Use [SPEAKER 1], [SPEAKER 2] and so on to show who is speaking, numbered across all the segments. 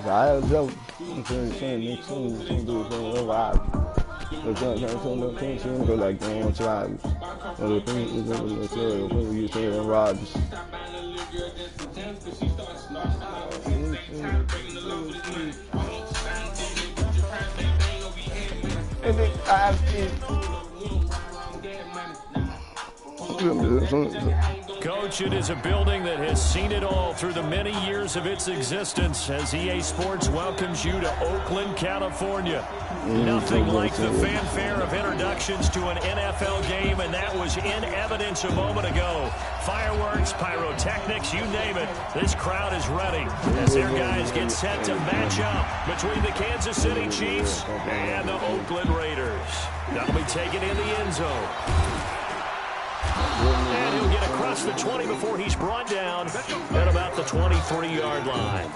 [SPEAKER 1] I joke. I'm saying, go like going tribes. The thing is when you say them Rodgers. And then
[SPEAKER 2] Coach, it is a building that has seen it all through the many years of its existence as EA Sports welcomes you to Oakland, California. Nothing like the fanfare of introductions to an NFL game, and that was in evidence a moment ago. Fireworks, pyrotechnics, you name it. This crowd is ready as their guys get set to match up between the Kansas City Chiefs and the Oakland Raiders. That'll be taken in the end zone. And he'll get across the 20 before he's brought down at about the 23-yard line.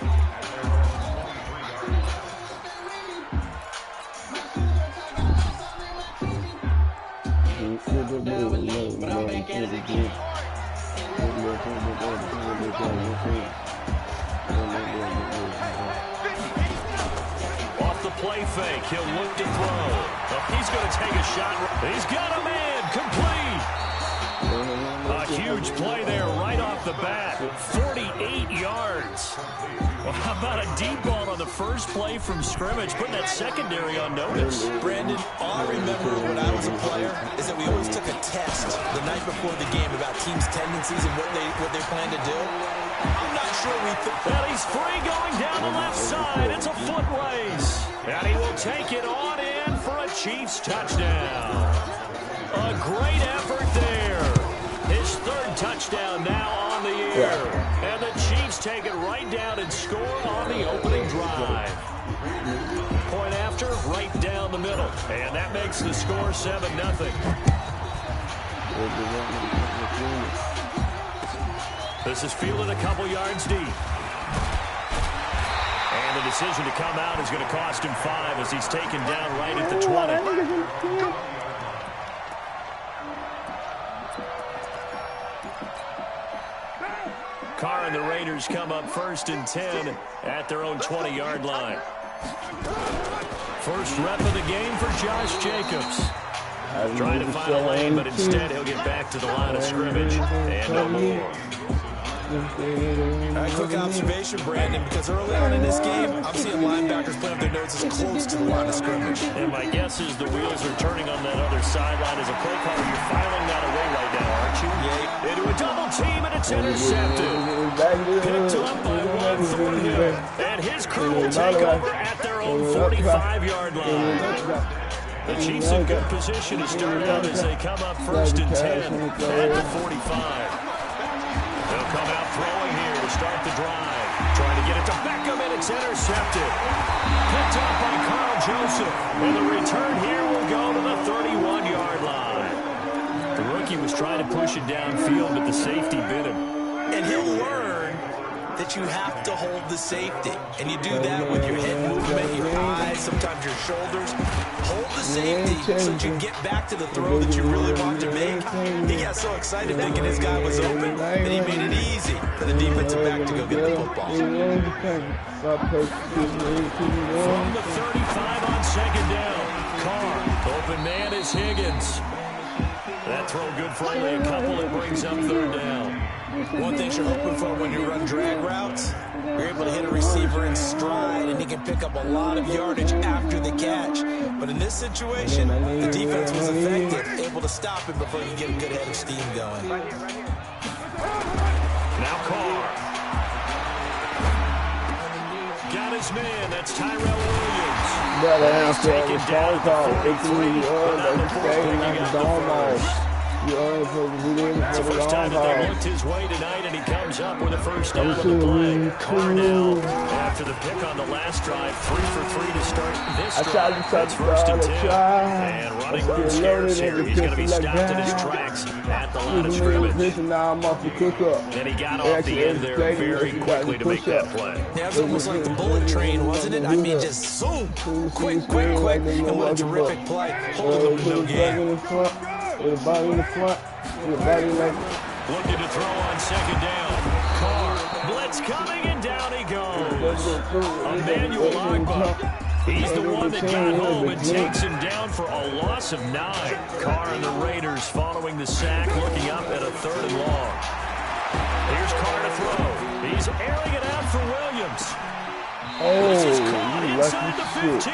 [SPEAKER 2] Off the play fake, he'll look to throw. Oh, he's going to take a shot. He's got a man, complete. A huge play there right off the bat. 48 yards. Well, how about a deep ball on the first play from scrimmage, putting that secondary on notice?
[SPEAKER 3] Brandon, all I remember when I was a player is that we always took a test the night before the game about teams' tendencies and what they plan to do. I'm not sure we
[SPEAKER 2] Well, he's free going down the left side. It's a foot race. And he will take it on in for a Chiefs touchdown. A great effort there. His third touchdown now on the year. And the Chiefs take it right down and score on the opening drive. Point after, right down the middle. And that makes the score 7-0. This is fielded a couple yards deep. And the decision to come out is going to cost him 5 as he's taken down right at the 20. Carr and the Raiders come up 1st and 10 at their own 20-yard line. First rep of the game for Josh Jacobs. Trying to find a lane, but instead he'll get back to the line of scrimmage and no more.
[SPEAKER 3] All right, quick observation, Brandon, because early on in this game, I'm seeing linebackers put up their noses close to the line of scrimmage.
[SPEAKER 2] And my guess is the wheels are turning on that other sideline as a play caller. You're filing that away right now, aren't you?
[SPEAKER 3] Yeah.
[SPEAKER 2] Into a double team, and it's intercepted. Picked up by one Thornhill. And his crew will take over at their own 45-yard line. The Chiefs in good position to start out as they come up 1st and 10 at the 45. They'll come out throwing here to start the drive. Trying to get it to Beckham, and it's intercepted. Picked up by Carl Joseph. And the return here will go to the 31-yard line. The rookie was trying to push it downfield, but the safety bit him.
[SPEAKER 3] And he'll learn that you have to hold the safety. And you do that with your head movement, your eyes, sometimes your shoulders. Hold the safety so that you get back to the throw that you really want to make. He got so excited thinking his guy was open that he made it easy for the defensive back to go get the football.
[SPEAKER 2] From the 35 on 2nd down, Carr. Open man is Higgins. That throw good for only a couple. It brings up 3rd down.
[SPEAKER 3] One thing you're hoping for when you run drag routes, you're able to hit a receiver in stride, and he can pick up a lot of yardage after the catch. But in this situation, the defense was effective, able to stop him before he could get a good head of steam going.
[SPEAKER 2] Now Carr. Got his man. That's Tyrell Williams. He's taken down at the 43. Without the force picking up the first. It's the first time that they looked his way tonight, and he comes up with a first down on the play. Carnell, after the pick on the last drive, 3 for 3 to start this drive. That's 1st and 10. And running room scarce here. He's going to be stopped in his tracks at the line of scrimmage. And he got off the end there very quickly to make that play.
[SPEAKER 3] Yeah, it was almost like the bullet train, wasn't it? I mean, just zoom, quick, and what a terrific play. Holding them to no game.
[SPEAKER 1] With a body in the front, with a body in the
[SPEAKER 2] looking to throw on 2nd down. Carr Blitz coming, and down he goes. Emmanuel Agba. He's the one that got home and takes him down for a loss of 9. Carr and the Raiders following the sack, looking up at a 3rd and long. Here's Carr to throw. He's airing it out for Williams. This is caught inside the 15.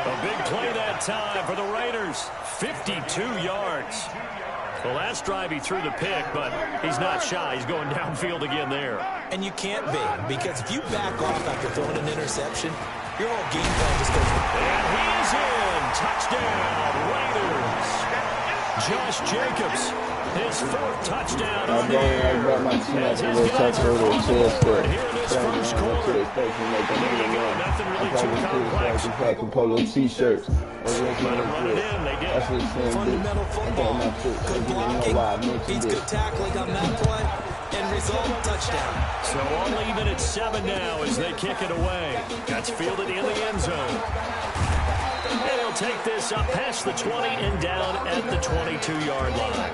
[SPEAKER 2] A big play that time for the Raiders. 52 yards. The last drive he threw the pick, but he's not shy. He's going downfield again there.
[SPEAKER 3] And you can't be, because if you back off after throwing an interception, your whole game plan just goes.
[SPEAKER 2] And he is in. Touchdown, Raiders. Josh Jacobs, his 4th touchdown on the year. As his guys are on the board here in this first quarter. There you go. Nothing really too complex.
[SPEAKER 1] T-shirts.
[SPEAKER 2] Let him run it in. They did.
[SPEAKER 3] Fundamental football. Good blocking. Beats good tackling on that play. End result, touchdown.
[SPEAKER 2] So all even at 7 now as they kick it away. That's fielded in the end zone. And he'll take this up past the 20 and down at the 22-yard line.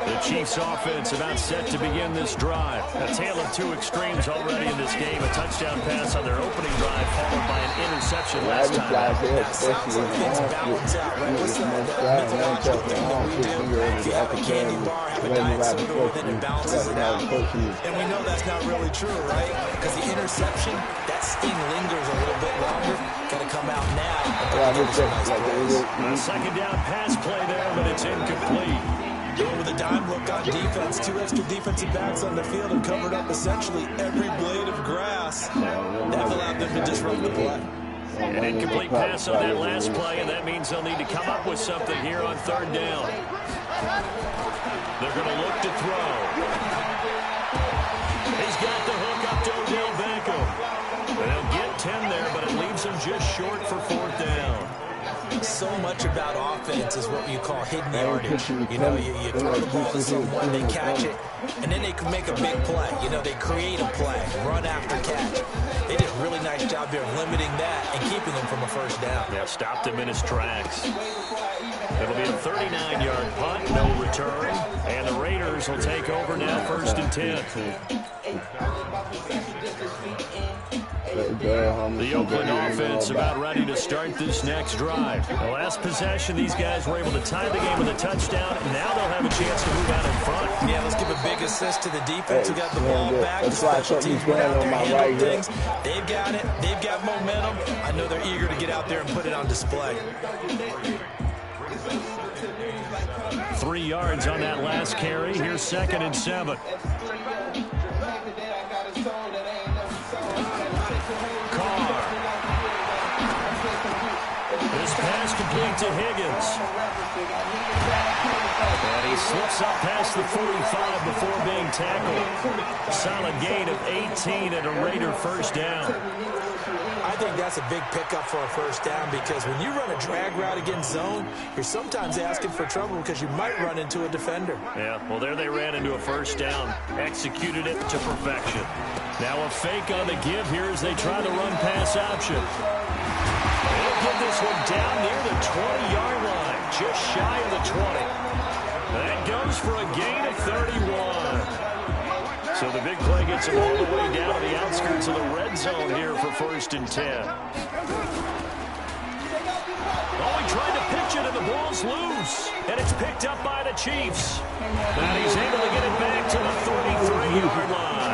[SPEAKER 2] The Chiefs offense about set to begin this drive. A tale of 2 extremes already in this game. A touchdown pass on their opening drive followed by an interception last time.
[SPEAKER 3] And we know that's not really true, right? Because the interception, that sting lingers a little bit longer. Got to come out now.
[SPEAKER 2] A second down pass play there, but it's incomplete.
[SPEAKER 3] With a dime look on defense, 2 extra defensive backs on the field and covered up essentially every blade of grass. That allowed them to disrupt the play.
[SPEAKER 2] An incomplete pass on that last play, and that means they'll need to come up with something here on 3rd down. They're going to look to throw. He's got the hook up to Odell Beckham. They'll get 10 there, but it leaves him just short for 4th down.
[SPEAKER 3] So much about offense is what you call hidden yardage. You know, you throw the ball to someone, they catch it, and then they can make a big play. You know, they create a play, run after catch. They did a really nice job there of limiting that and keeping him from a 1st down.
[SPEAKER 2] Yeah, stopped him in his tracks. It'll be a 39-yard punt, no return, and the Raiders will take over now 1st and 10. The Oakland offense about ready to start this next drive. The last possession, these guys were able to tie the game with a touchdown. Now they'll have a chance to move out in front.
[SPEAKER 3] Yeah, let's give a big assist to the defense who got the ball back. The special teams went out there and handled things. They've got it. They've got momentum. I know they're eager to get out there and put it on display.
[SPEAKER 2] 3 yards on that last carry. Here's 2nd and 7. Pass complete to Higgins. And he slips up past the 45 before being tackled. Solid gain of 18 and a Raider 1st down.
[SPEAKER 3] I think that's a big pickup for a 1st down because when you run a drag route against zone, you're sometimes asking for trouble because you might run into a defender.
[SPEAKER 2] Yeah, well, there they ran into a 1st down. Executed it to perfection. Now a fake on the give here as they try the run pass option. They'll get this one down near the 20-yard line, just shy of the 20. That goes for a gain of 31. So the big play gets him all the way down to the outskirts of the red zone here for 1st and 10. Oh, he tried to pitch it, and the ball's loose. And it's picked up by the Chiefs. And he's able to get it back to the 33-yard line.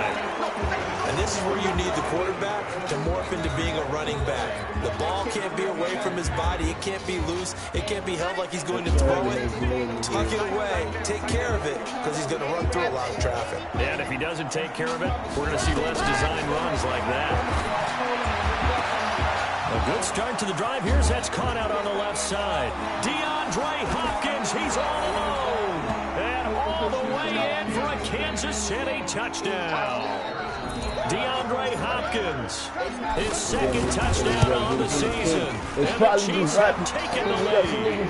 [SPEAKER 3] And this is where you need the quarterback to morph into being a running back. The ball can't be away from his body. It can't be loose. It can't be held like he's going to throw it. Tuck it away. Take care of it because he's going to run through a lot of traffic.
[SPEAKER 2] And if he doesn't take care of it, we're going to see less design runs like that. A good start to the drive. Here's that's caught out on the left side. DeAndre Hopkins, he's all alone. And all the way in for a Kansas City touchdown. DeAndre Hopkins, his 2nd touchdown on the season. And the Chiefs have taken the lead.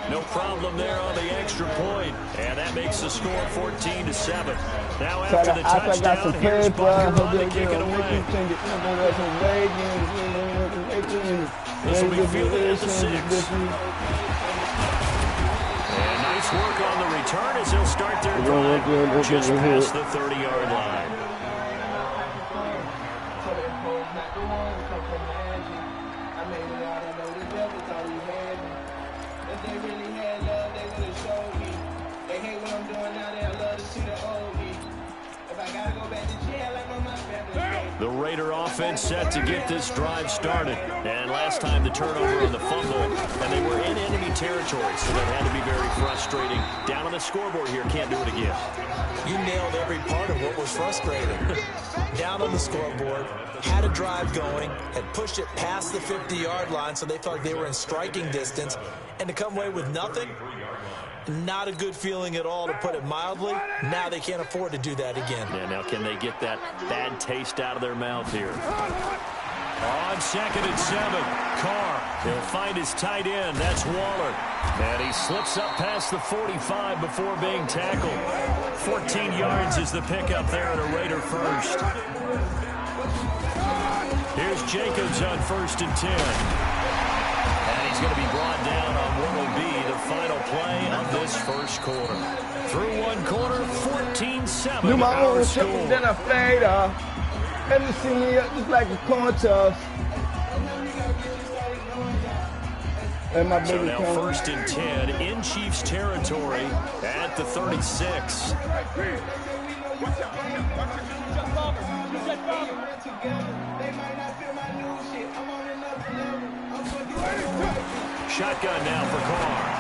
[SPEAKER 2] No problem there on the extra point. And that makes the score 14-7. Now after the touchdown, here's Bucker to kick it away. This will be fielded at the 6. And nice nice work on the return as they'll start their drive just past the 30-yard line. The Raider offense set to get this drive started. And last time the turnover on the fumble, and they were in enemy territory, so that had to be very frustrating. Down on the scoreboard here, can't do it again.
[SPEAKER 3] You nailed every part of what was frustrating. Down on the scoreboard, had a drive going, had pushed it past the 50-yard line, so they felt like they were in striking distance, and to come away with nothing, not a good feeling at all, to put it mildly. Now they can't afford to do that again.
[SPEAKER 2] Yeah, now can they get that bad taste out of their mouth here? On 2nd and 7, Carr. He'll find his tight end. That's Waller. And he slips up past the 45 before being tackled. 14 yards is the pickup there at a Raider first. Here's Jacobs on 1st and 10. And he's going to be brought down on what will be the final play of this first quarter. Through one quarter, 14-7.
[SPEAKER 1] Do my own shit, then I fade off. Let me see me up just like a corn toss. And my
[SPEAKER 2] so now 1st and 10 in Chiefs territory at the 36. Shotgun now for Carr.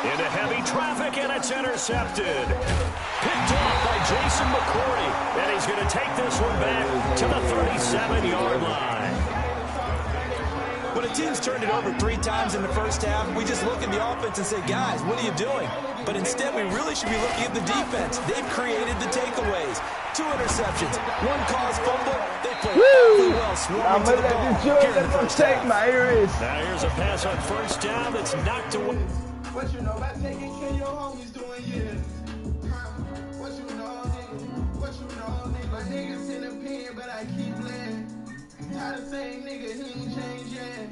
[SPEAKER 2] Into heavy traffic, and it's intercepted. Picked off by Jason McCourty, and he's going to take this one back to the 37-yard line.
[SPEAKER 3] When a team's turned it over 3 times in the first half, we just look at the offense and say, guys, what are you doing? But instead, we really should be looking at the defense. They've created the takeaways. 2 interceptions, 1 caused fumble. They played awfully well, swarming to the ball here in the first half.
[SPEAKER 2] Now here's a pass on 1st down that's knocked away.
[SPEAKER 4] What you know about taking care of your homies doing years? What you know, nigga? What you know, nigga? My niggas in the pen, but I keep playing. Tired of saying nigga, he ain't changing.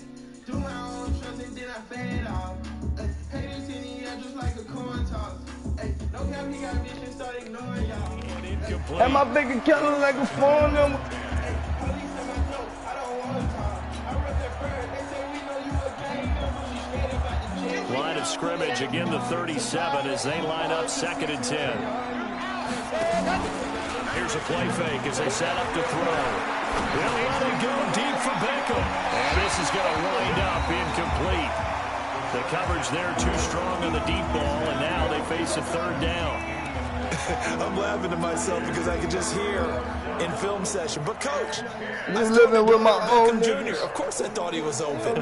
[SPEAKER 4] Do my own trust and then I fade off. Haters in the air just like a corn toss. No cap, he got vision, start ignoring y'all.
[SPEAKER 1] And my big account like a phone number.
[SPEAKER 4] Police on my dope, I don't want to talk. I rep that bird, they say we know you a gang member. You straight about the jail.
[SPEAKER 2] Line of scrimmage, again the 37 as they line up 2nd and 10. Here's a play fake as they set up to throw. They'll let it go deep for Beckham. And this is going to wind up incomplete. The coverage there too strong on the deep ball, and now they face a 3rd down.
[SPEAKER 3] I'm laughing to myself because I can just hear in film session. But, Coach,
[SPEAKER 1] I'm living with my own
[SPEAKER 3] Jr. Of course I thought he was open.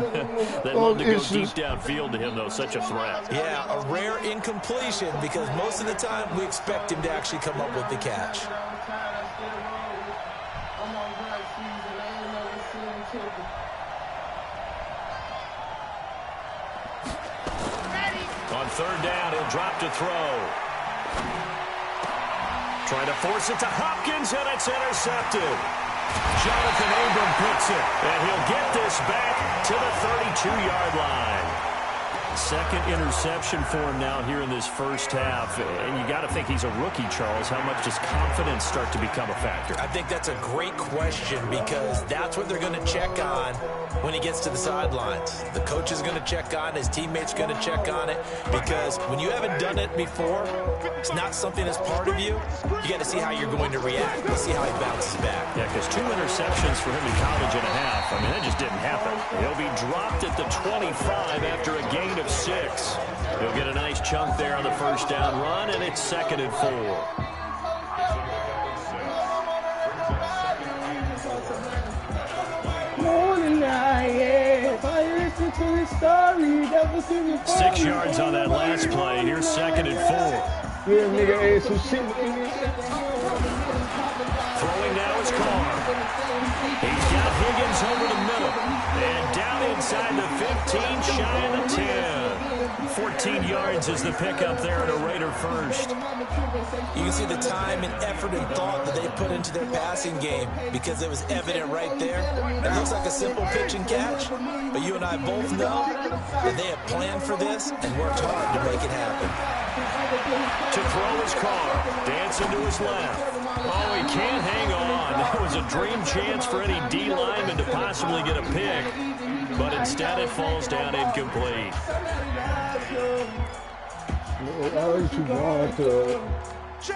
[SPEAKER 2] They love to go deep downfield to him, though. Such a threat.
[SPEAKER 3] Yeah, a rare incompletion because most of the time we expect him to actually come up with the catch.
[SPEAKER 2] On 3rd down, he'll drop to throw. Trying to force it to Hopkins, and it's intercepted. Jonathan Abram picks it, and he'll get this back to the 32-yard line. 2nd interception for him now here in this first half. And you got to think he's a rookie, Charles. How much does confidence start to become a factor?
[SPEAKER 3] I think that's a great question because that's what they're going to check on when he gets to the sidelines. The coach is going to check on it. His teammates are going to check on it because when you haven't done it before, it's not something that's part of you. You got to see how you're going to react. Let's see how he bounces back.
[SPEAKER 2] Yeah, because 2 interceptions for him in college and a half. I mean, that just didn't happen. He'll be dropped at the 25 after a gain of 6. He'll get a nice chunk there on the 1st down run, and it's 2nd and 4.
[SPEAKER 1] Morning night, yeah. If I listen to the story, that was in the
[SPEAKER 2] 6 yards on that last play. Here's 2nd and 4.
[SPEAKER 1] Yeah, nigga, ain't some shit.
[SPEAKER 2] Throwing now is Carr. He's got Higgins over the middle. And down inside the 15, shy of the 10. 14 yards is the pickup there at a Raider first.
[SPEAKER 3] You can see the time and effort and thought that they put into their passing game because it was evident right there. It looks like a simple pitch and catch, but you and I both know that they have planned for this and worked hard to make it happen.
[SPEAKER 2] To throw his car, dancing to his left. Oh, he can't hang on. That was a dream chance for any D lineman to possibly get a pick, but instead it falls down incomplete.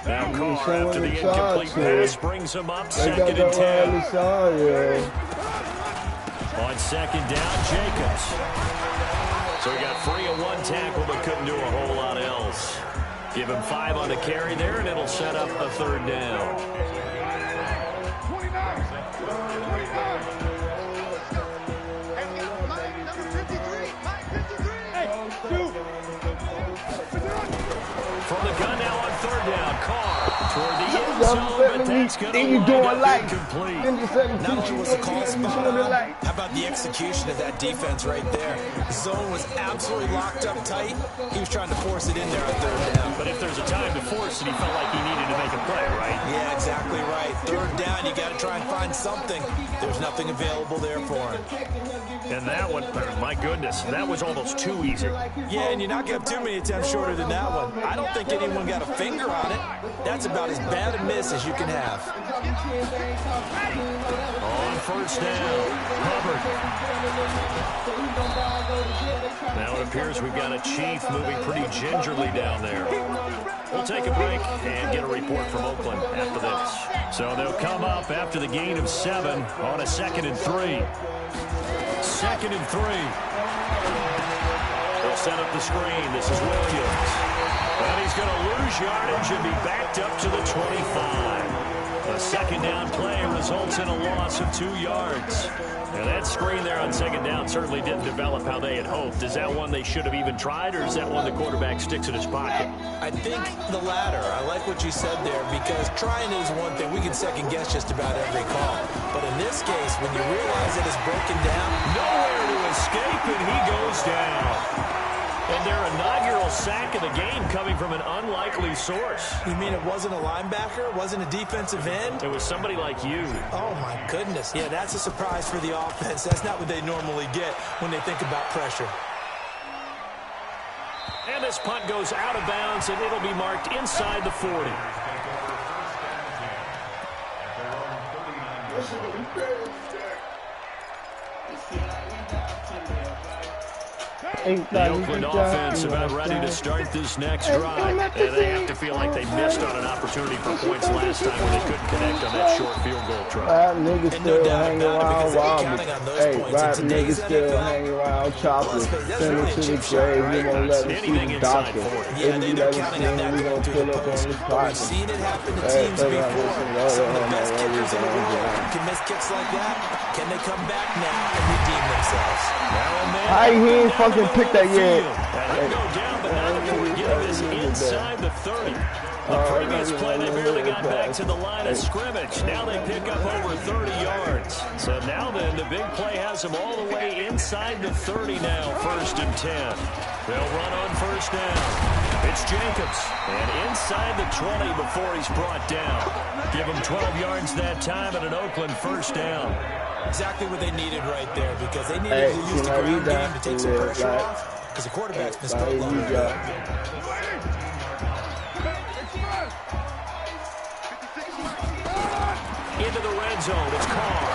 [SPEAKER 2] Now Carr, after the incomplete pass, brings him up 2nd and 10. On 2nd down, Jacobs. So he got free of one tackle, but couldn't do a whole lot else. Give him 5 on the carry there, and it'll set up a 3rd down. From the gun now on 3rd down, Carr toward the end zone, but that's going to wind up incomplete.
[SPEAKER 3] Not only was the call spot on, how about the execution of that defense right there? The zone was absolutely locked up tight. He was trying to force it in there on 3rd down.
[SPEAKER 2] But if there's a time to force it, he felt like he needed to make a play, right?
[SPEAKER 3] Yeah, exactly right. 3rd down, you got to try and find something. There's nothing available there for him.
[SPEAKER 2] And that one, my goodness, that was almost too easy.
[SPEAKER 3] Yeah, and you're not going to have too many attempts shorter than that one. I don't think anyone got a finger on it. That's about as bad a miss as you can have.
[SPEAKER 2] On 1st down, Hubbard. Now it appears we've got a Chief moving pretty gingerly down there. We'll take a break and get a report from Oakland after this. So they'll come up after the gain of 7 on a 2nd and 3. 2nd and 3. They'll set up the screen. This is Williams. And he's going to lose yardage and be backed up to the 25. A 2nd down play results in a loss of 2 yards. And that screen there on 2nd down certainly didn't develop how they had hoped. Is that one they should have even tried, or is that one the quarterback sticks in his pocket?
[SPEAKER 3] I think the latter. I like what you said there, because trying is one thing. We can second guess just about every call. But in this case, when you realize that it's broken down,
[SPEAKER 2] nowhere to escape, and he goes down. And their inaugural sack of the game coming from an unlikely source.
[SPEAKER 3] You mean it wasn't a linebacker? It wasn't a defensive end?
[SPEAKER 2] It was somebody like you.
[SPEAKER 3] Oh, my goodness. Yeah, that's a surprise for the offense. That's not what they normally get when they think about pressure.
[SPEAKER 2] And this punt goes out of bounds, and it'll be marked inside the 40. The Oakland offense about ready to start this next drive. And they have to feel like they missed on an opportunity for points last time when they couldn't connect on that short field goal try.
[SPEAKER 1] Niggas still hanging around Robbie. Hey, niggas still hanging around Chopper. Send it to the grave. We gonna let him see the doctor.
[SPEAKER 3] Yeah, they're counting on that going to the post. We've seen it happen to teams before. Some of the best kickers in the world can miss kicks like that. Can they come back now and redeem themselves?
[SPEAKER 1] How he ain't fucking picked that yet?
[SPEAKER 2] He'll go down, but now the forgive is inside the 30. The previous play, they barely got back to the line of scrimmage. Now they pick up over 30 yards. So now then, the big play has them all the way inside the 30 now, 1st and 10. They'll run on 1st down. It's Jacobs, and inside the 20 before he's brought down. Give him 12 yards that time and an Oakland 1st down.
[SPEAKER 3] Exactly what they needed right there, because they needed to use the ground game to take some pressure off, because the quarterback's missed a long
[SPEAKER 2] into the red zone. It's Carr.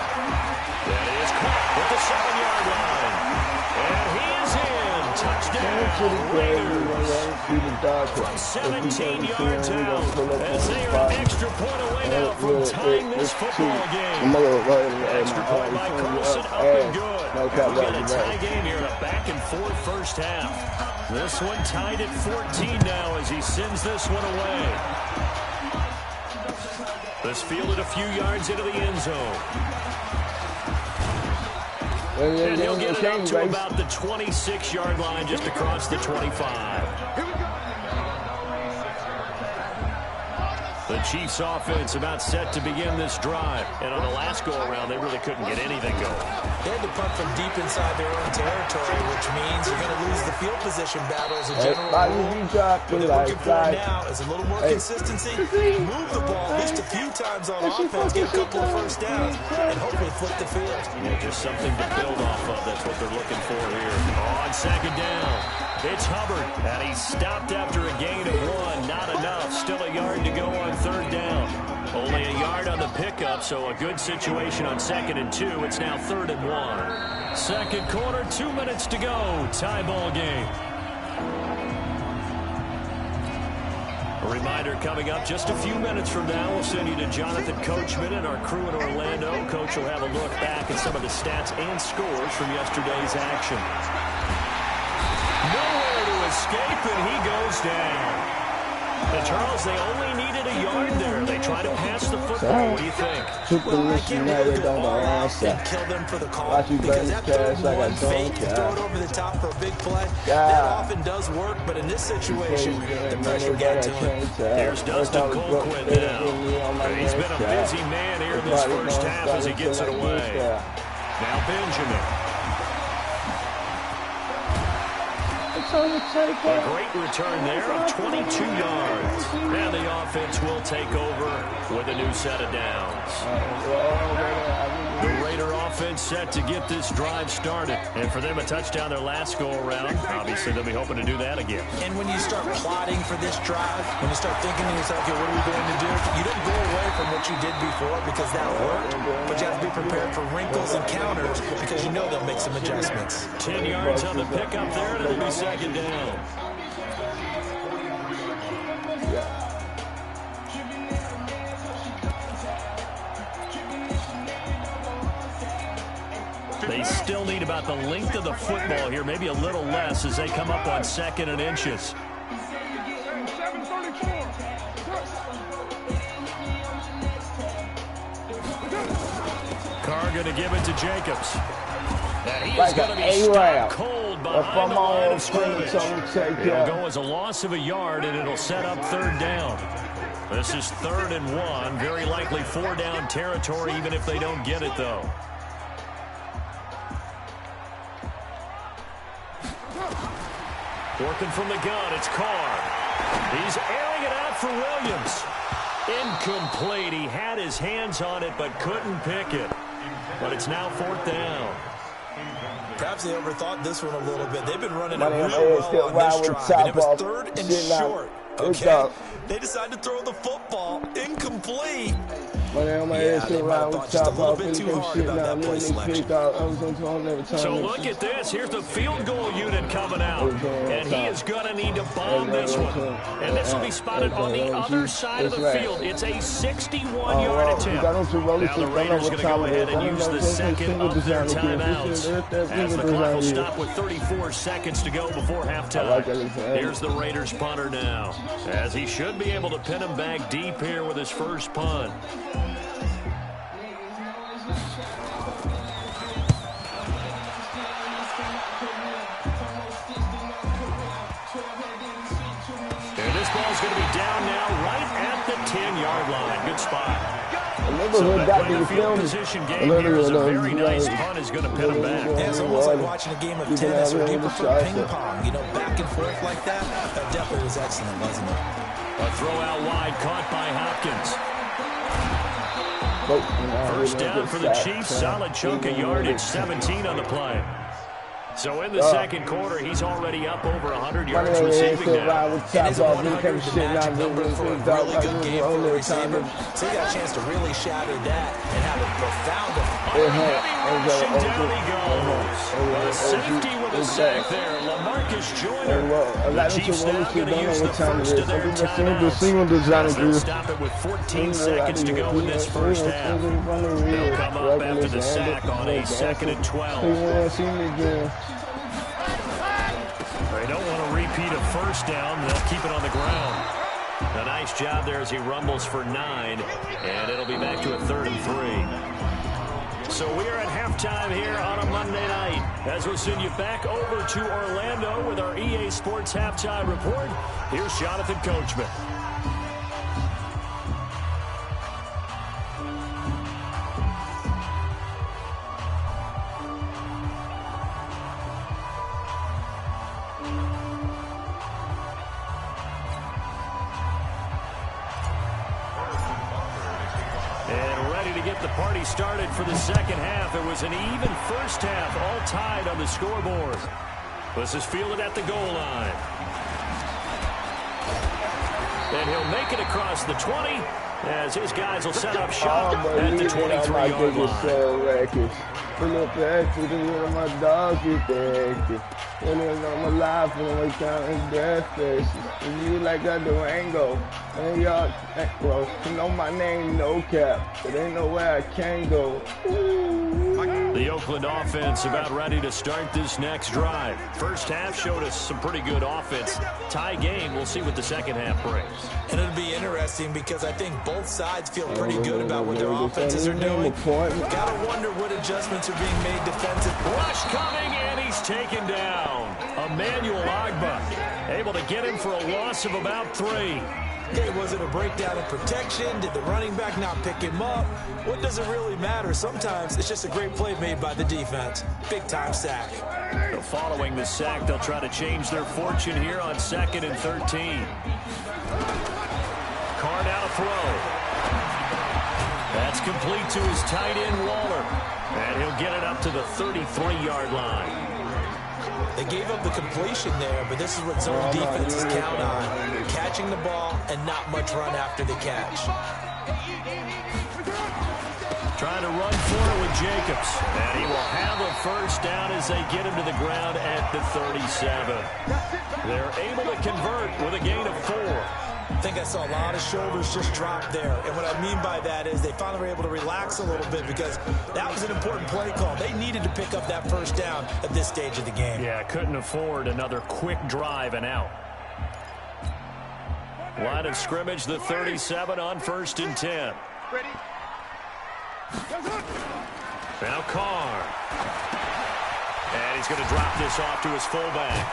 [SPEAKER 2] That is caught at the 7-yard line. And he is in. Touchdown, Raiders. From 17 yards out. As they are an extra point away now from tying this football game. Extra point by Carlson, up and good. We've got a tie game here in a back-and-forth first half. This one tied at 14 now as he sends this one away. This fielded a few yards into the end zone. And he'll get it up to about the 26-yard line, just across the 25. The Chiefs offense about set to begin this drive. And on the last go-around, they really couldn't get anything going.
[SPEAKER 3] They had to punt from deep inside their own territory, which means you're going to lose the field position battle as a general rule. What they're looking for now is a little more consistency. Move the ball at least a few times on offense, get a couple of first downs, and hopefully flip the field.
[SPEAKER 2] Yeah, just something to build off of. That's what they're looking for here. On second down, it's Hubbard, and he's stopped after a gain of 1. Not enough. Still a yard to go on third down. Only a yard on the pickup, so a good situation on 2nd and 2. It's now 3rd and 1. Second quarter, 2 minutes to go. Tie ball game. A reminder coming up just a few minutes from now. We'll send you to Jonathan Coachman and our crew in Orlando. Coach will have a look back at some of the stats and scores from yesterday's action. Nowhere to escape, and he goes down. And Charles, they only needed a yard there. They try to pass the football. What do you think?
[SPEAKER 3] Well, I can't really look at all off and kill them for the call, because that third one fake and throw it over the top for a big play, that often does work, but in this situation, the pressure got to him.
[SPEAKER 2] Here's Dustin Colquitt now. He's been a busy man here in this first half as he gets it away. Now Benjamin. A great return there of 22 yards. And the offense will take over with a new set of downs. The Raider offense set to get this drive started. And for them, a touchdown their last go-around. Obviously, they'll be hoping to do that again.
[SPEAKER 3] And when you start plotting for this drive, when you start thinking to yourself, okay, what are we going to do? You don't go away from what you did before because that worked, but you have to be prepared for wrinkles and counters because you know they'll make some adjustments.
[SPEAKER 2] 10 yards on the pickup there, and it'll be second down. They still need about the length of the football here, maybe a little less as they come up on 2nd and inches. Carr going to give it to Jacobs. And he is going to be stopped cold behind the line of scrimmage. It'll go as a loss of a yard, and it'll set up 3rd down. This is 3rd and 1. Very likely 4-down territory, even if they don't get it, though. Working from the gun, it's Carr. He's airing it out for Williams. Incomplete. He had his hands on it, but couldn't pick it. But it's now 4th down.
[SPEAKER 3] Perhaps they overthought this one a little bit. They've been running it real well on this drive, and it was 3rd and short. Okay, they decided to throw the football incomplete. Yeah, they might have thought just a little bit too hard about that play selection.
[SPEAKER 2] So look at this. Here's the field goal unit coming out. And he is going to need to bomb this one. And this will be spotted on the other side of the field. It's a 61-yard attempt. Now the Raiders going to go ahead and use the second of their timeouts, as the clock will stop with 34 seconds to go before halftime. Here's the Raiders punter now, as he should be able to pin him back deep here with his first punt. Ball's going to be down now right at the 10-yard line. Good spot. So that the field position game here is a very nice punt is going to pin him back.
[SPEAKER 3] Yeah, it's almost like watching a game of tennis, or do you prefer ping pong? You know, back and forth like that? That definitely was excellent, wasn't it?
[SPEAKER 2] A throw out wide caught by Hopkins. First down for the Chiefs. Solid chunk of yardage, 17 on the play. So in the second quarter, he's already up over 100 yards receiving now.
[SPEAKER 3] And it's a 100 the magic number for a really good game for a receiver. So he got a chance to really shatter that and have a profound effect.
[SPEAKER 2] Down he goes. A safety with a sack there. LaMarcus Joyner. The Chiefs now going to use the first of their timeouts. They'll stop it with 14 seconds to go in this first half. They'll come up after the sack on a 2nd and 12. They don't want to repeat a first down. They'll keep it on the ground. A nice job there as he rumbles for 9, and it'll be back to a 3rd and 3. So we are at halftime here on a Monday night, as we'll send you back over to Orlando with our EA Sports Halftime Report. Here's Jonathan Coachman. ready to get the party started for the second half. It was an even first half, all tied on the scoreboard. This is fielded at the goal line. And he'll make it across the 20 as his guys will set up shop at the 23-yard line.
[SPEAKER 1] Pull up extra to let my dogs get the extra. And then I'm alive and I'm counting death faces. And you like a Durango. And y'all, well, you know my name, no cap. But ain't nowhere I can go.
[SPEAKER 2] The Oakland offense about ready to start this next drive. First half showed us some pretty good offense. Tie game, we'll see what the second half brings.
[SPEAKER 3] And it'll be interesting because I think both sides feel pretty good about what their offenses are doing. Gotta wonder what adjustments are being made defensively.
[SPEAKER 2] Rush coming, and he's taken down. Emmanuel Agba able to get him for a loss of about 3.
[SPEAKER 3] Okay, was it a breakdown in protection? Did the running back not pick him up? What does it really matter? Sometimes it's just a great play made by the defense. Big-time sack.
[SPEAKER 2] So following the sack, they'll try to change their fortune here on 2nd and 13. Carr now to throw. That's complete to his tight end, Waller. And he'll get it up to the 33-yard line.
[SPEAKER 3] They gave up the completion there, but this is what zone defenses count on. Catching the ball and not much run after the catch.
[SPEAKER 2] Trying to run for it with Jacobs. And he will have a first down as they get him to the ground at the 37. They're able to convert with a gain of 4.
[SPEAKER 3] I think I saw a lot of shoulders just drop there. And what I mean by that is they finally were able to relax a little bit because that was an important play call. They needed to pick up that first down at this stage of the game.
[SPEAKER 2] Yeah, couldn't afford another quick drive and out. Line of scrimmage, the 37 on 1st and 10.
[SPEAKER 5] Ready?
[SPEAKER 2] Now Carr. And he's going to drop this off to his fullback.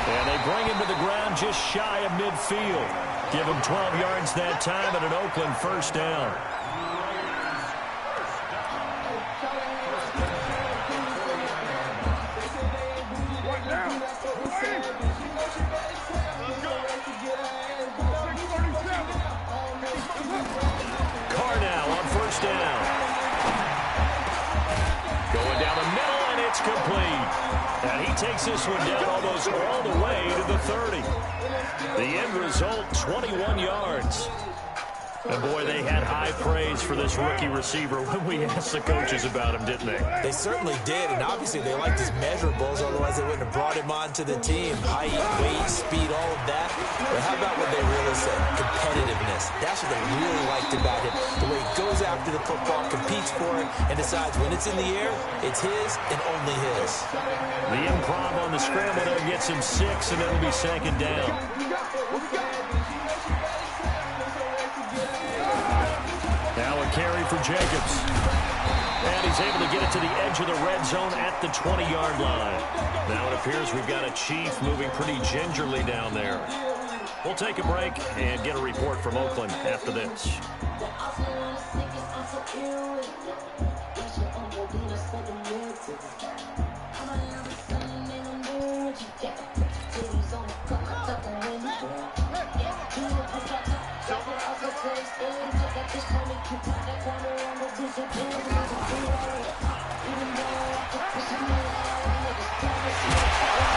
[SPEAKER 2] And they bring him to the ground just shy of midfield. Give him 12 yards that time and an Oakland first down. Carr now on 1st down. Going down the middle, and it's complete. And he takes this one down almost all the way to the 30. The end result, 21 yards. And, boy, they had high praise for this rookie receiver when we asked the coaches about him, didn't they?
[SPEAKER 3] They certainly did, and obviously they liked his measurables, otherwise they wouldn't have brought him onto the team. Height, weight, speed, all of that. But how about what they really said? Competitiveness. That's what they really liked about him. The way he goes after the football, competes for it, and decides when it's in the air, it's his and only his.
[SPEAKER 2] The improv on the scramble there gets him 6, and it'll be 2nd down. Now a carry for Jacobs. And he's able to get it to the edge of the red zone at the 20-yard line. Now it appears we've got a Chief moving pretty gingerly down there. We'll take a break and get a report from Oakland after this.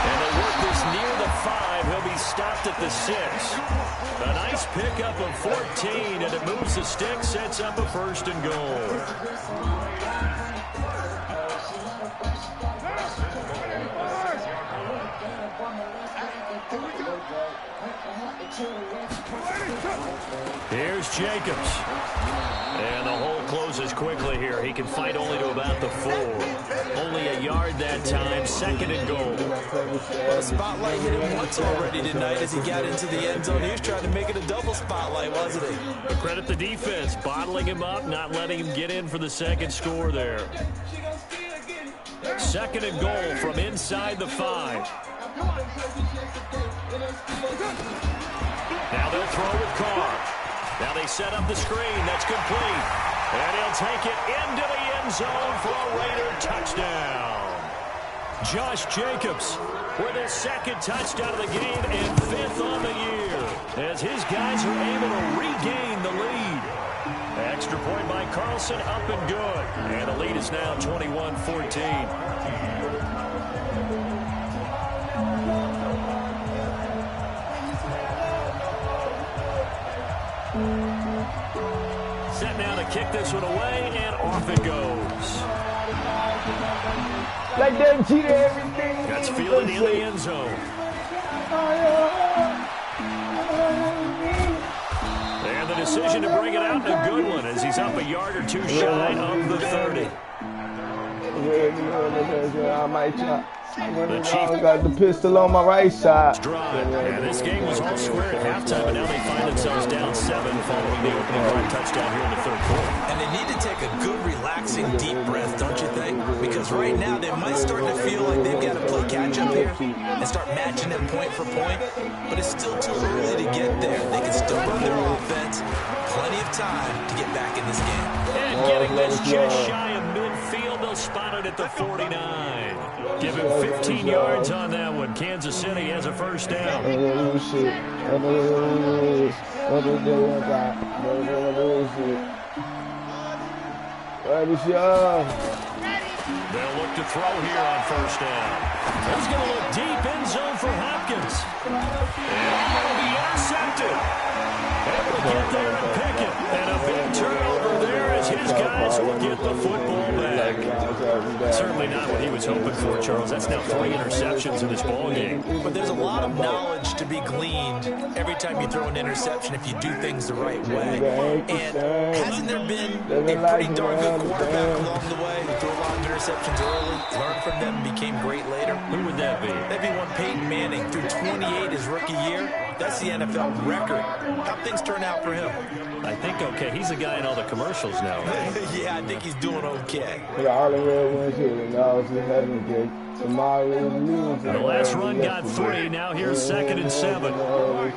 [SPEAKER 2] And they work this near the 5. He'll be stopped at the 6. A nice pickup of 14, and it moves the stick, sets up a 1st and goal. Here's Jacobs. And the hole closes quickly here. He can fight only to about the 4. Only a yard that time. 2nd and goal.
[SPEAKER 3] Well, the spotlight hit him once already tonight as he got into the end zone. He was trying to make it a double spotlight, wasn't he?
[SPEAKER 2] But credit the defense. Bottling him up, not letting him get in for the 2nd score there. 2nd and goal from inside the 5. Now they'll throw with Carr. Now they set up the screen. That's complete. And he'll take it into the end zone for a Raider touchdown. Josh Jacobs with his 2nd touchdown of the game and 5th on the year as his guys are able to regain the lead. Extra point by Carlson, up and good. And the lead is now 21-14. Set now to kick this one away, and off it goes.
[SPEAKER 1] Like that, cheated everything.
[SPEAKER 2] That's fielded in the end zone. And the decision to bring it out in a good one as he's up a yard or two shy of the 30.
[SPEAKER 1] I might try. The Chiefs got the pistol on my right side.
[SPEAKER 2] And this game was all square at halftime, but now they find themselves down 7 following the opening run touchdown here in the third quarter.
[SPEAKER 3] And they need to take a good, relaxing, deep breath, don't you think? Because right now they might start to feel like they've got to play catch-up here and start matching them point for point. But it's still too early to get there. They can still run their offense. Plenty of time to get back in this game.
[SPEAKER 2] And getting this just shy of midfield, they'll spot it at the 49. Give him 15 yards on that one. Kansas City has a first down. They'll look to throw here on first down. He's going to look deep in zone for Hopkins. And it'll be intercepted. Able to get there and pick it. And a big turnover there as his guys will get the football back. Certainly not what he was hoping for, Charles. That's now 3 interceptions in this ball game.
[SPEAKER 3] But there's a lot of knowledge to be gleaned every time you throw an interception if you do things the right way. And hasn't there been a pretty darn good quarterback along the way who threw a lot of interceptions early, learned from them, and became great later?
[SPEAKER 2] Who would that be?
[SPEAKER 3] That'd be one Peyton Manning through 28 his rookie year. That's the NFL record. How things turn out for him?
[SPEAKER 2] I think okay. He's a guy in all the commercials now, right?
[SPEAKER 3] Yeah, I think he's doing okay.
[SPEAKER 1] The
[SPEAKER 2] last run got 3. Now here's 2nd and 7. Now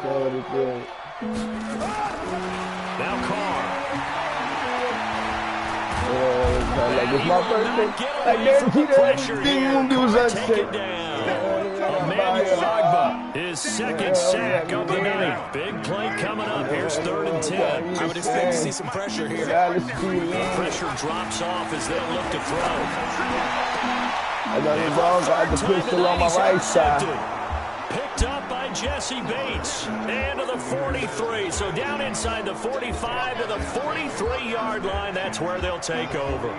[SPEAKER 2] Carr.
[SPEAKER 1] Like it's my birthday. Like that,
[SPEAKER 2] Take it down. Emmanuel Agba, his 2nd sack of the night. Big play coming up. Here's 3rd and 10.
[SPEAKER 3] I would expect to see some pressure here.
[SPEAKER 2] The pressure drops off as they'll look to throw.
[SPEAKER 1] I got the pistol on my right side.
[SPEAKER 2] Picked up by Jesse Bates. And to the 43. So down inside the 45 to the 43-yard line. That's where they'll take over.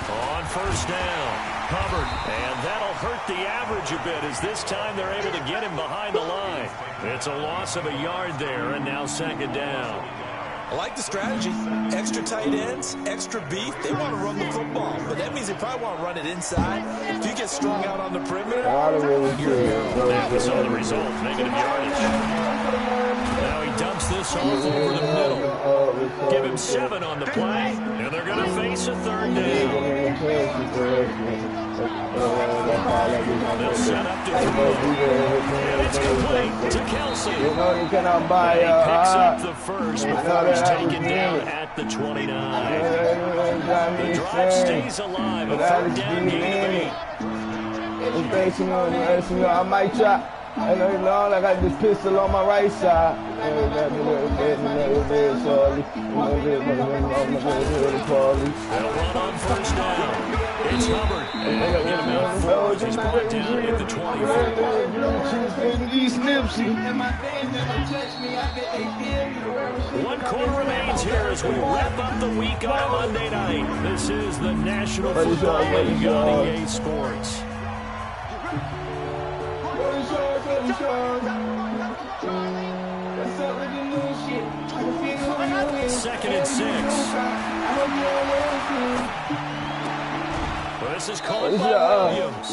[SPEAKER 2] On first down. Covered, and that'll hurt the average a bit as this time they're able to get him behind the line. It's a loss of a yard there, and now 2nd down.
[SPEAKER 3] I like the strategy. Extra tight ends, extra beef. They want to run the football, but that means they probably want to run it inside. If you get strung out on the perimeter,
[SPEAKER 2] that was all the result, negative yardage. Now he dumps this off over the middle. Give him 7 on the play, and they're going to face a 3rd down. They'll set up to throw. And it's complete to Kelsey.
[SPEAKER 1] You cannot buy
[SPEAKER 2] he picks up the first before he's taken down at the 29. The drive stays alive. A 3rd down gain of 8.
[SPEAKER 1] I might try. I know I got this pistol on my right side.
[SPEAKER 2] They'll run on first down. It's Hubbard. And get him out forward. He's brought down at the 24. One quarter remains here as we wrap up the week on a Monday night. This is the National Football League on EA Sports. 2nd and 6. Well, this is called by Williams.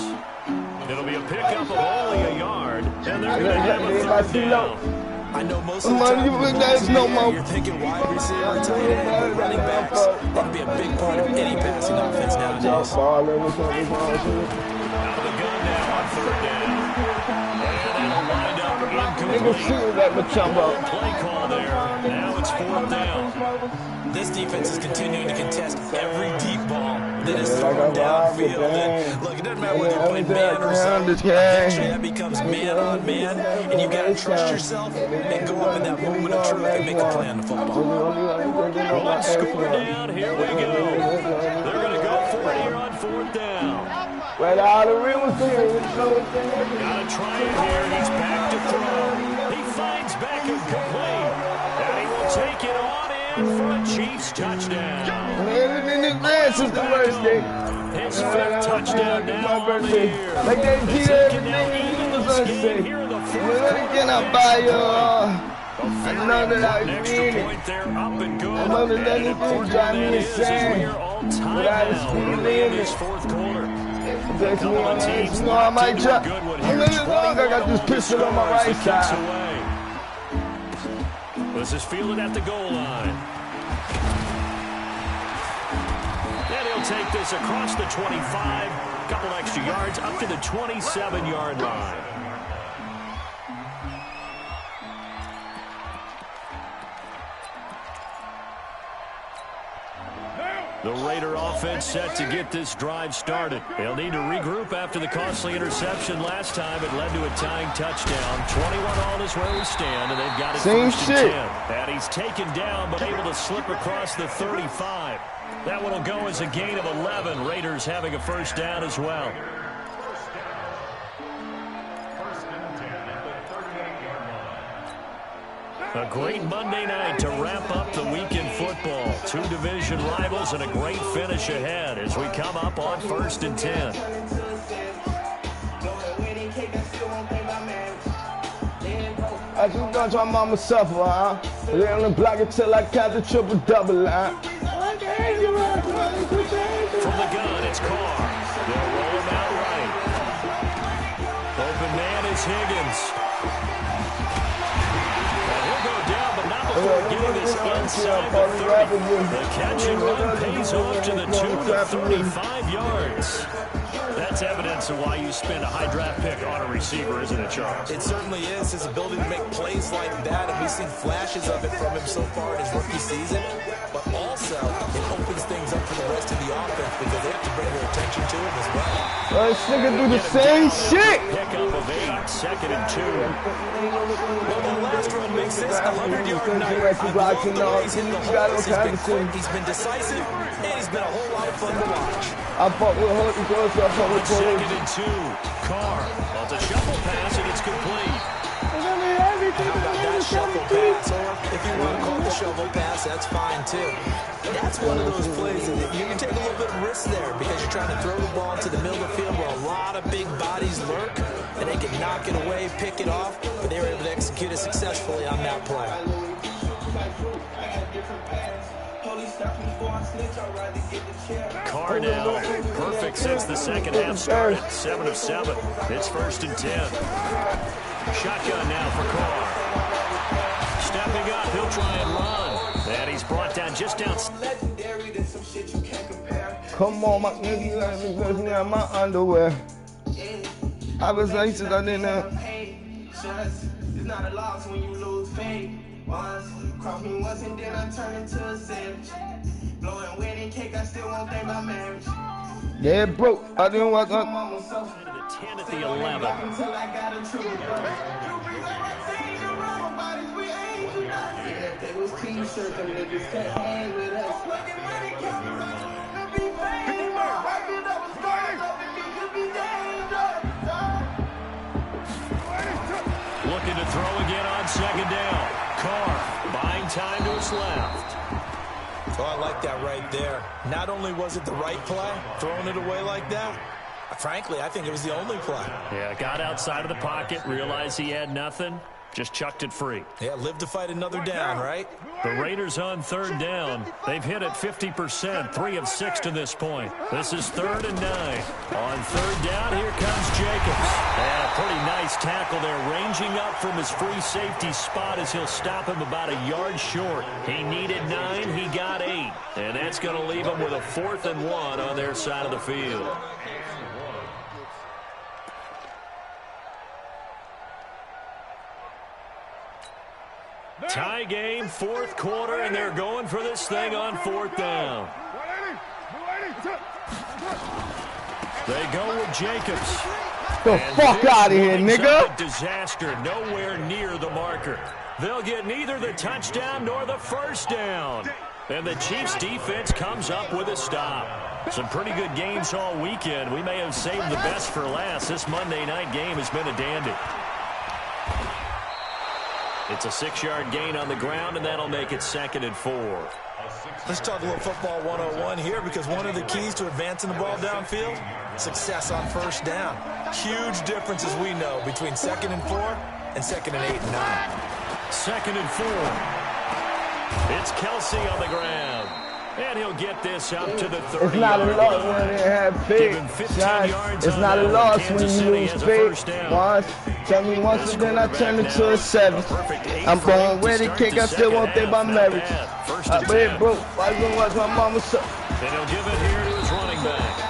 [SPEAKER 2] It'll be a pickup of only a yard, and they're going to have a 3rd down.
[SPEAKER 3] I know most of the time you're thinking wide receiver, tight end, running backs. They can be a big part of any passing offense nowadays.
[SPEAKER 2] Out of the gun now on 3rd down. And that'll wind up incomplete. Play call there. Now it's 4th down.
[SPEAKER 3] This defense is continuing to contest every deep ball. that is thrown downfield. And look, it doesn't matter whether you're playing man or zone. Eventually that becomes man on man, and you got to trust yourself and go up in that moment of truth and make a plan to football.
[SPEAKER 2] One score down. Here we go. They're going to go for it here on 4th down.
[SPEAKER 1] Right out of the rim was here.
[SPEAKER 2] Got to try it here. He's back to throw. He finds back and complete. And he will take it on in for a Chiefs touchdown.
[SPEAKER 1] This is the worst day.
[SPEAKER 2] His 5th touchdown now on the year.
[SPEAKER 1] Like they did everything he was unsafe. Can I buy you? I know that I mean it. I know that anything drive me insane. But I just feel it.
[SPEAKER 2] Fourth quarter.
[SPEAKER 1] You know I might drop. I got this pistol on my right side.
[SPEAKER 2] This is fielded at the goal line. And he'll take this across the 25. Couple extra yards up to the 27-yard line. The Raider offense set to get this drive started. They'll need to regroup after the costly interception last time. It led to a tying touchdown. 21-all is where we stand, and they've got it first and 10. And he's taken down, but able to slip across the 35. That one will go as a gain of 11. Raiders having a first down as well. A great Monday night to wrap up the week in football. 2 division rivals and a great finish ahead as we come up on 1st and 10.
[SPEAKER 1] I just don't try mama suffer, huh? Lay on the block until I count the triple-double line.
[SPEAKER 2] From the gun, it's Carr. They'll roll him out right. Open man is Higgins. Before getting this inside the 30. The catch and run pays off to the tune of 35 yards. That's evidence of why you spend a high draft pick on a receiver, isn't it, Charles?
[SPEAKER 3] It certainly is. His ability to make plays like that, and we've seen flashes of it from him so far in his rookie season. But also, it opens things up for the rest of the offense because they have to bring their attention to him as well.
[SPEAKER 1] This nigga do the same shit.
[SPEAKER 2] Pickup of 8, 2nd and 2.
[SPEAKER 3] Well, the last run makes this 100-yard night. I love the way he's hitting the holes. He's been quick, he's been decisive, and he's been a whole lot of fun to watch.
[SPEAKER 1] I fought with her because I fought with
[SPEAKER 2] 2nd and 2. Carr off the shuffle pass, and it's complete.
[SPEAKER 3] How about that shuffle pass? Or if you want to call it the shovel pass, that's fine too. That's one of those plays that you can take a little bit of risk there because you're trying to throw the ball into the middle of the field where a lot of big bodies lurk, and they can knock it away, pick it off, but they were able to execute it successfully on that play.
[SPEAKER 2] Carr now, perfect since the second half started. 7 of 7. It's 1st and 10. Shotgun now for Carr. Stepping up, he'll try and run. And he's brought down just outside.
[SPEAKER 1] Come on, my nigga, let me go see my underwear. I was like, since I didn't know. It's not a loss when you lose faith. Once, cross me once and then I turn into a savage. Blowing wedding cake, I still won't think about marriage. Yeah, bro, I didn't want that.
[SPEAKER 2] The 10 at the 11. Looking to throw again on 2nd down. Carr buying time to his left.
[SPEAKER 3] Oh, I like that right there. Not only was it the right play, throwing it away like that, frankly, I think it was the only play.
[SPEAKER 2] Yeah, got outside of the pocket, realized he had nothing, just chucked it free.
[SPEAKER 3] Yeah, live to fight another down, right?
[SPEAKER 2] The Raiders on 3rd down. They've hit it 50%, 3 of 6 to this point. This is 3rd and 9. On 3rd down, here comes Jacobs. And a pretty nice tackle there, ranging up from his free safety spot as he'll stop him about a yard short. He needed 9, he got 8. And that's going to leave him with a 4th and 1 on their side of the field. Tie game, 4th quarter, and they're going for this thing on 4th down. They go with Jacobs.
[SPEAKER 1] The fuck out of here, nigga.
[SPEAKER 2] Disaster nowhere near the marker. They'll get neither the touchdown nor the first down. And the Chiefs defense comes up with a stop. Some pretty good games all weekend. We may have saved the best for last. This Monday night game has been a dandy. It's a 6-yard gain on the ground, and that'll make it 2nd and 4.
[SPEAKER 3] Let's talk a little football 101 here, because one of the keys to advancing the ball downfield, success on first down. Huge difference, as we know, between 2nd and 4 and 2nd and 8 and 9.
[SPEAKER 2] 2nd and 4. It's Kelsey on the ground. And he'll get this up to the 30-yard line.
[SPEAKER 1] It's not a loss when they have big shots. It's not a loss when you lose big. Tell me once and then I turn it to a 7. I'm born ready, kick, I still won't think about marriage. I bet broke, why you watch my mama so?
[SPEAKER 2] And he'll give it here to his running back.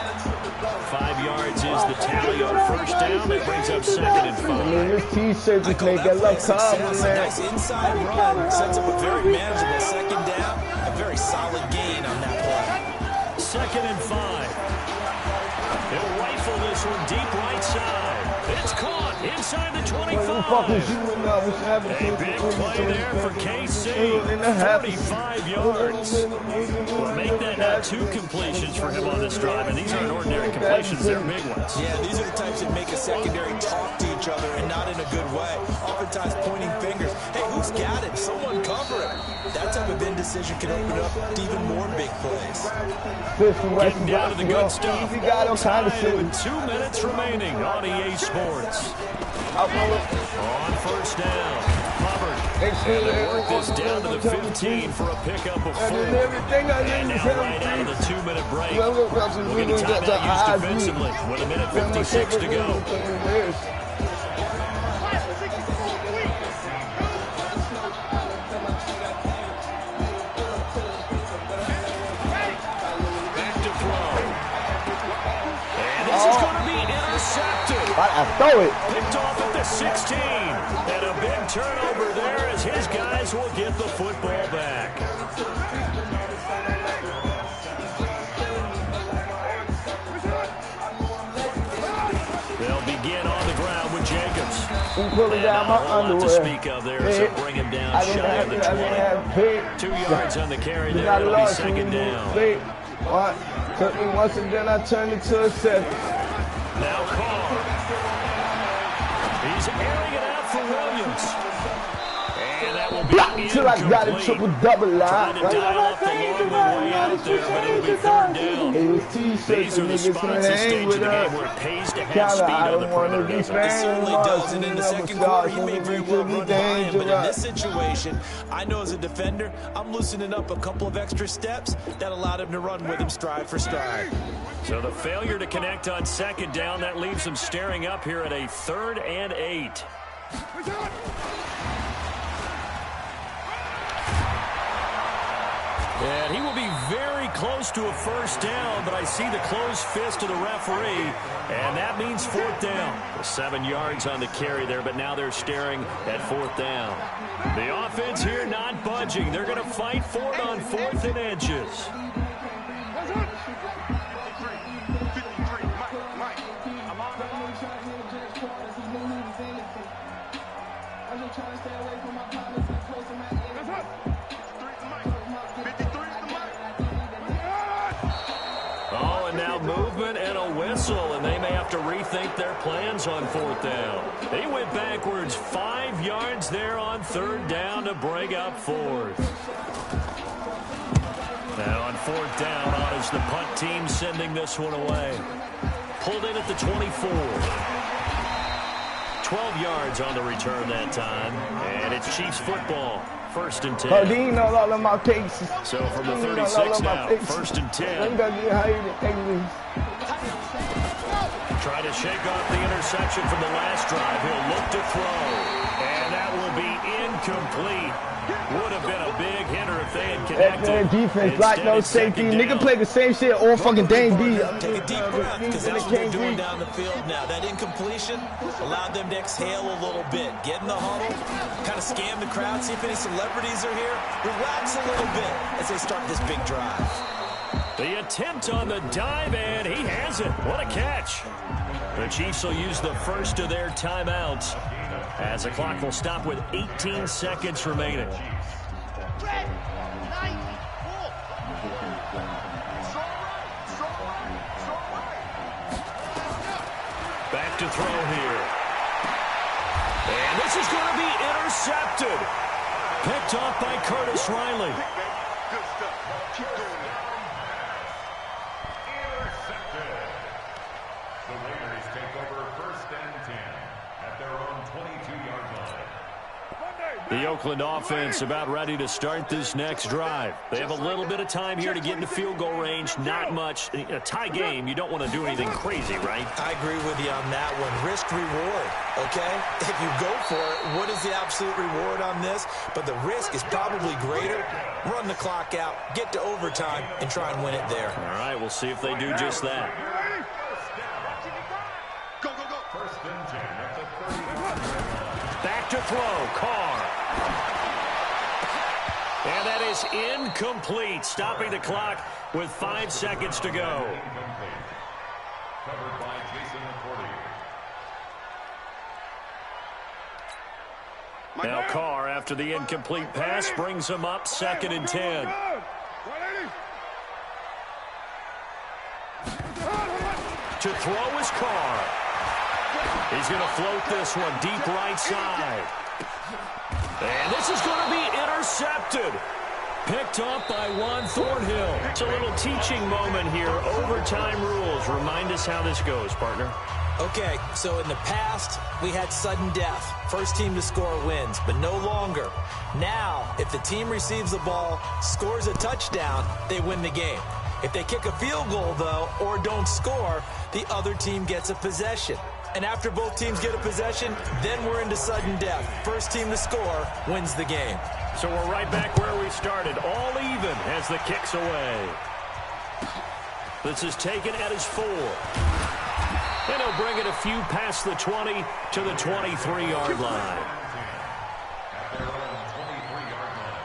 [SPEAKER 2] 5 yards is the tally on first down. That brings up 2nd and 5.
[SPEAKER 1] I mean, this T-shirt just make it look common, man.
[SPEAKER 3] Nice inside run sets up a very manageable 2nd down. A very solid gain on that play.
[SPEAKER 2] 2nd and 5. He'll rifle this one deep right side. It's caught inside the 25. A big play there for KC. 45 yards. Well, make that now 2 completions for him on this drive, and these aren't ordinary completions, they're big ones.
[SPEAKER 3] Yeah, these are the types that make a secondary talk to each other, and not in a good way. Oftentimes pointing fingers. Hey, who's got it? Someone cover it. That type of indecision can open up to even more big plays.
[SPEAKER 2] Getting down to the good stuff. With 2 minutes remaining on EA Sports. On first down, Hubbard. And they'll work this down to the 15 for a pickup of 4. And now right out of the 2-minute break. We'll get a timeout used defensively with 1:56 to go.
[SPEAKER 1] I throw it.
[SPEAKER 2] Picked off at the 16. And a big turnover there as his guys will get the football back. They'll begin on the ground with Jacobs.
[SPEAKER 1] Pulling down my underwear.
[SPEAKER 2] To speak of there, so bring him down shy of the 20. 2 yards on the carry there. It'll be 2nd down.
[SPEAKER 1] Took me once and then I turned it to a 7.
[SPEAKER 2] Now Carr. He's airing it out for Williams. And that will be
[SPEAKER 1] till I got a triple-double line.
[SPEAKER 2] Trying to dial up the long way out there, but it'll be 3rd down.
[SPEAKER 1] It was T-shirts
[SPEAKER 2] These are the spots and stages of the game where it pays to have speed on the perimeter.
[SPEAKER 3] It certainly does, and in the 2nd quarter, he may very well run high, but in this situation, I know as a defender, I'm loosening up a couple of extra steps that allowed him to run with him stride for stride.
[SPEAKER 2] So the failure to connect on 2nd down, that leaves him staring up here at a 3rd and 8. And he will be very close to a first down, but I see the closed fist of the referee, and that means 4th down. 7 yards on the carry there, but now they're staring at 4th down. The offense here not budging. They're going to fight for it on 4th and inches. Oh, and now movement and a whistle, and they may have to rethink their plans on 4th down. They went backwards 5 yards there on 3rd down to bring up 4th. Now on 4th down, on is the punt team sending this one away. Pulled in at the 24. 12 yards on the return that time, and it's Chiefs football. 1st and 10.
[SPEAKER 1] Dean knows all of my cases.
[SPEAKER 2] So from the 36 now, 1st and 10. Trying to shake off the interception from the last drive. He'll look to throw, and that will be incomplete. Would have been a big hitter if they had connected.
[SPEAKER 1] That defense like no safety. Nigga play the same shit all fucking dang B.
[SPEAKER 3] Take a deep breath, because that's what they're doing down the field now. That incompletion allowed them to exhale a little bit. Get in the huddle, kind of scan the crowd, see if any celebrities are here. Relax a little bit as they start this big drive.
[SPEAKER 2] The attempt on the dive, and he has it. What a catch. The Chiefs will use the first of their timeouts as the clock will stop with 18 seconds remaining. Back to throw here. And this is going to be intercepted. Picked off by Curtis Riley.
[SPEAKER 5] Good stuff. Keep doing that.
[SPEAKER 6] The Raiders take over 1st and 10 at their own 22-yard line.
[SPEAKER 2] The Oakland offense about ready to start this next drive. They have a little bit of time here to get into field goal range. Not much. A tie game, you don't want to do anything crazy, right?
[SPEAKER 3] I agree with you on that one. Risk reward, okay? If you go for it, what is the absolute reward on this? But the risk is probably greater. Run the clock out, get to overtime, and try and win it there.
[SPEAKER 2] All right, we'll see if they do just that.
[SPEAKER 5] Go, go, go.
[SPEAKER 6] 1st and 10 at the 30.
[SPEAKER 2] Back to throw, Carr. And that is incomplete, stopping the clock with 5 seconds to go.
[SPEAKER 6] Incomplete. Covered by Jason McCourty.
[SPEAKER 2] Now Carr, after the incomplete pass, brings him up 2nd and 10. To throw is Carr. He's going to float this one deep right side. And this is going to be intercepted. Picked up by Juan Thornhill. It's a little teaching moment here. Overtime rules. Remind us how this goes, partner.
[SPEAKER 3] Okay, so in the past, we had sudden death. First team to score wins, but no longer. Now, if the team receives the ball, scores a touchdown, they win the game. If they kick a field goal, though, or don't score, the other team gets a possession. And after both teams get a possession, then we're into sudden death. First team to score wins the game.
[SPEAKER 2] So we're right back where we started, all even as the kick's away. This is taken at his 4. And he'll bring it a few past the 20 to the 23-yard line.
[SPEAKER 6] At their own 23-yard line.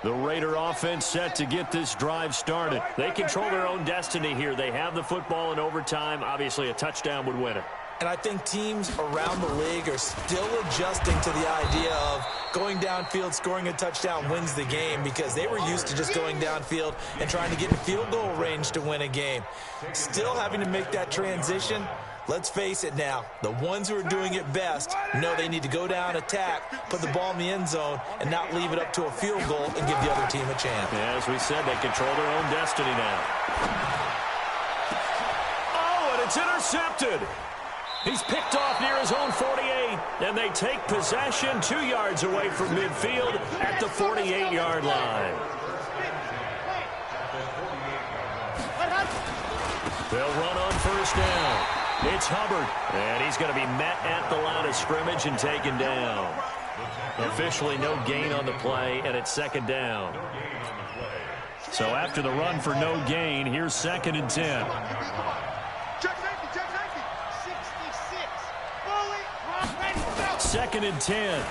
[SPEAKER 2] The Raider offense set to get this drive started. They control their own destiny here. They have the football in overtime. Obviously, a touchdown would win it.
[SPEAKER 3] And I think teams around the league are still adjusting to the idea of going downfield, scoring a touchdown wins the game, because they were used to just going downfield and trying to get in field goal range to win a game. Still having to make that transition. Let's face it now, the ones who are doing it best know they need to go down, attack, put the ball in the end zone, and not leave it up to a field goal and give the other team a chance.
[SPEAKER 2] Yeah, as we said, they control their own destiny now. Oh, and it's intercepted. He's picked off near his own 48, and they take possession 2 yards away from midfield at the 48-yard line. They'll run on 1st down. It's Hubbard, and he's going to be met at the line of scrimmage and taken down. Officially no gain on the play, and it's 2nd down. So after the run for no gain, here's 2nd and 10.
[SPEAKER 4] Check safety, check safety. 66. Bully, ready, go.
[SPEAKER 2] 2nd and 10.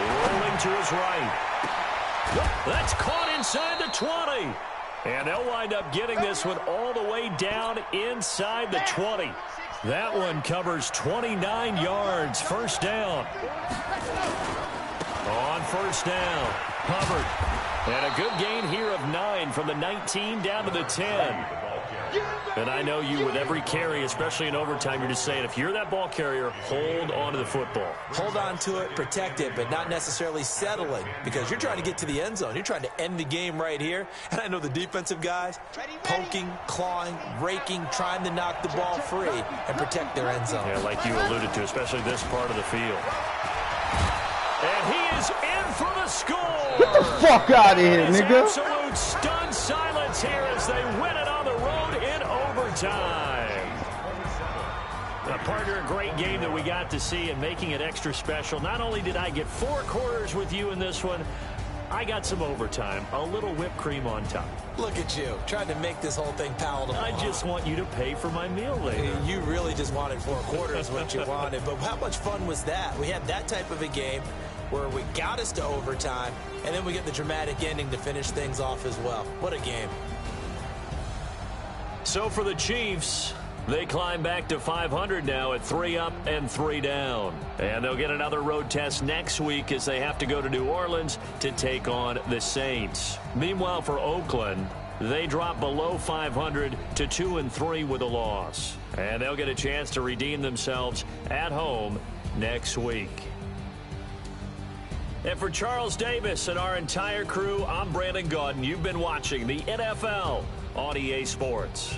[SPEAKER 2] Rolling to his right. That's caught inside the 20. And they'll wind up getting this one all the way down inside the 20. That one covers 29 yards. 1st down. On 1st down, Hubbard. And a good gain here of 9 from the 19 down to the 10. And I know you, with every carry, especially in overtime, you're just saying, if you're that ball carrier, hold on to the football.
[SPEAKER 3] Hold on to it, protect it, but not necessarily settling, because you're trying to get to the end zone. You're trying to end the game right here. And I know the defensive guys, poking, clawing, raking, trying to knock the ball free and protect their end zone.
[SPEAKER 2] Yeah, like you alluded to, especially this part of the field. And he is in for the score.
[SPEAKER 1] Get the fuck out of here, nigga.
[SPEAKER 2] Absolute stunned silence here as they win it on the road in overtime. Partner, a great game that we got to see, and making it extra special. Not only did I get 4 quarters with you in this one, I got some overtime, a little whipped cream on top.
[SPEAKER 3] Look at you, trying to make this whole thing palatable.
[SPEAKER 2] I just want you to pay for my meal later.
[SPEAKER 3] You really just wanted 4 quarters what you wanted, but how much fun was that? We had that type of a game where we got us to overtime, and then we get the dramatic ending to finish things off as well. What a game.
[SPEAKER 2] So for the Chiefs, they climb back to 500 now at 3 up and 3 down. And they'll get another road test next week as they have to go to New Orleans to take on the Saints. Meanwhile, for Oakland, they drop below 500 to 2-3 with a loss. And they'll get a chance to redeem themselves at home next week. And for Charles Davis and our entire crew, I'm Brandon Gaudin. You've been watching the NFL on EA Sports.